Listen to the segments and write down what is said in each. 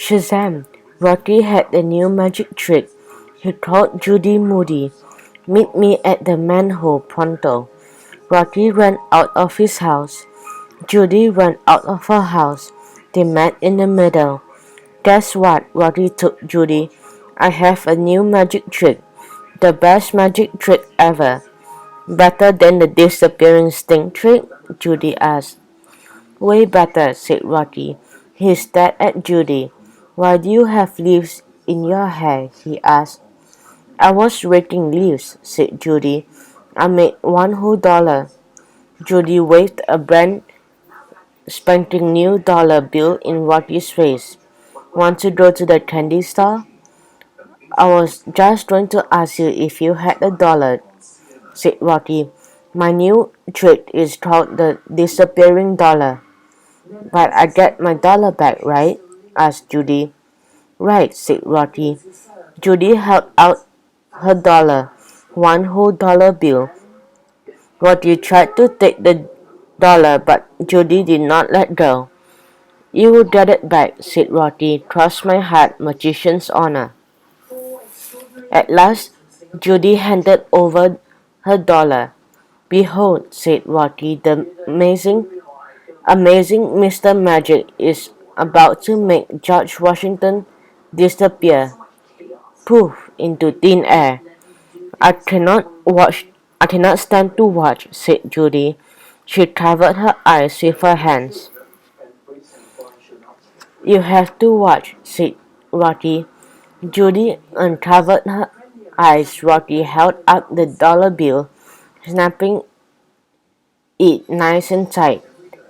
Shazam! Rocky had a new magic trick. He told Judy Moody, "Meet me at the manhole pronto." Rocky ran out of his house. Judy ran out of her house. They met in the middle. "Guess what?" Rocky told Judy. "I have a new magic trick. The best magic trick ever." "Better than the disappearing sting trick?" Judy asked. "Way better," said Rocky. He stared at Judy. "Why do you have leaves in your hair?" he asked. "I was raking leaves," said Judy. "I made one whole dollar." Judy waved a brand spanking new dollar bill in Rocky's face. "Want to go to the candy store?" "I was just going to ask you if you had a dollar," said Rocky. "My new trick is called the disappearing dollar." "But I get my dollar back, right?" asked Judy. "Right," said Rocky. Judy held out her dollar, one whole dollar bill. Rocky tried to take the dollar, but Judy did not let go. "You will get it back," said Rocky. "Cross my heart, magician's honor." At last, Judy handed over her dollar. "Behold," said Rocky, "the amazing Mr. Magic is about to make George Washington disappear, poof, into thin air." I cannot stand to watch," said Judy. She covered her eyes with her hands. "You have to watch," said Rocky. Judy uncovered her eyes. Rocky held up the dollar bill, snapping it nice and tight.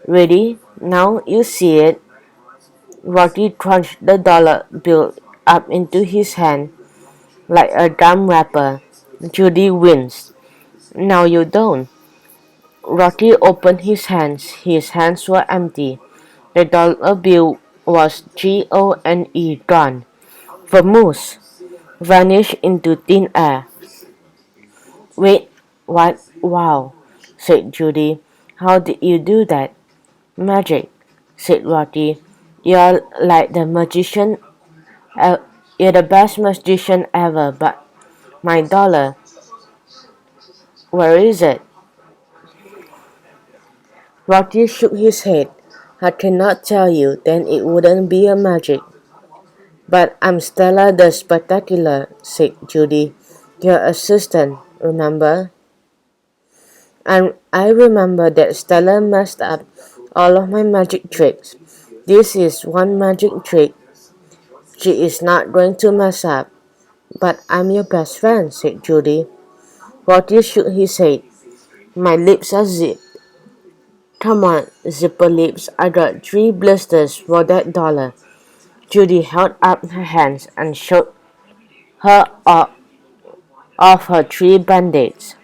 "Ready? Now you see it." Rocky crunched the dollar bill up into his hand like a gum wrapper. Judy winced. "Now you don't." Rocky opened his hands. His hands were empty. The dollar bill was gone, gone. Vamoose, vanished into thin air. "Wait, what? Wow," said Judy. "How did you do that?" "Magic," said Rocky. "You're like the magician. You're the best magician ever, but my dollar, where is it?" Rocky shook his head. "I cannot tell you, then it wouldn't be a magic." "But I'm Stella the Spectacular," said Judy. "Your assistant, remember?" "And I remember that Stella messed up all of my magic tricks. This is one magic trick she is not going to mess up." "But I'm your best friend," said Judy. Rocky shook his head. "My lips are zipped." "Come on, zipper lips. I got 3 blisters for that dollar." Judy held up her hands and showed her off her 3 band-aids.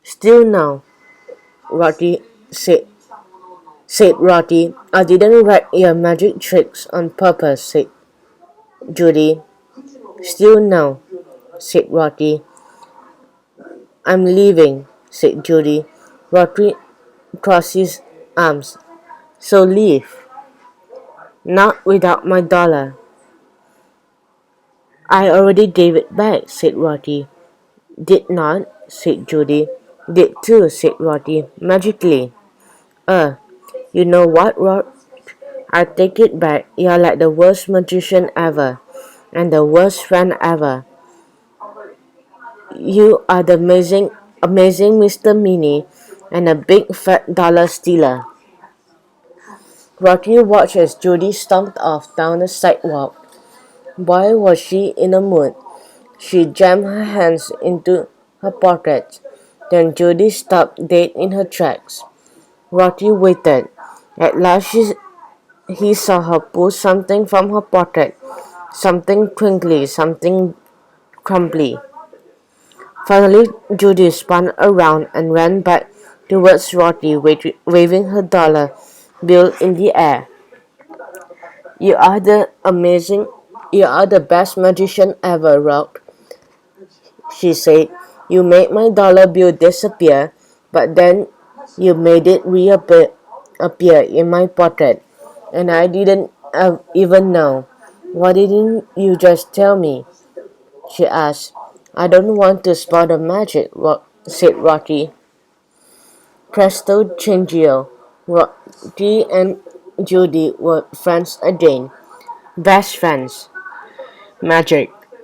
"Still now," Rocky said Rocky. "I didn't wreck your magic tricks on purpose," said Judy. "Still no," said Rocky. "I'm leaving," said Judy. Rocky crossed his arms. "So leave." "Not without my dollar." "I already gave it back," said Rocky. "Did not," said Judy. "Did too," said Rocky. "Magically." You know what, Rod? I take it back. You're like the worst magician ever. And the worst friend ever. You are the amazing Mr. Minnie and a big fat dollar stealer." Rocky watched as Judy stomped off down the sidewalk. Boy, was she in a mood. She jammed her hands into her pockets. Then Judy stopped dead in her tracks. Rocky waited. At last he saw her pull something from her pocket. Something crinkly, something crumbly. Finally, Judy spun around and ran back towards Rocky, waving her dollar bill in the air. You are the best magician ever, Rock," she said. "You made my dollar bill disappear, but then you made it reappear in my pocket, and I didn't even know. Why didn't you just tell me? She asked. I don't want to spoil the magic, said Rocky. Presto changio. Rocky and Judy were friends again. Best friends. Magic.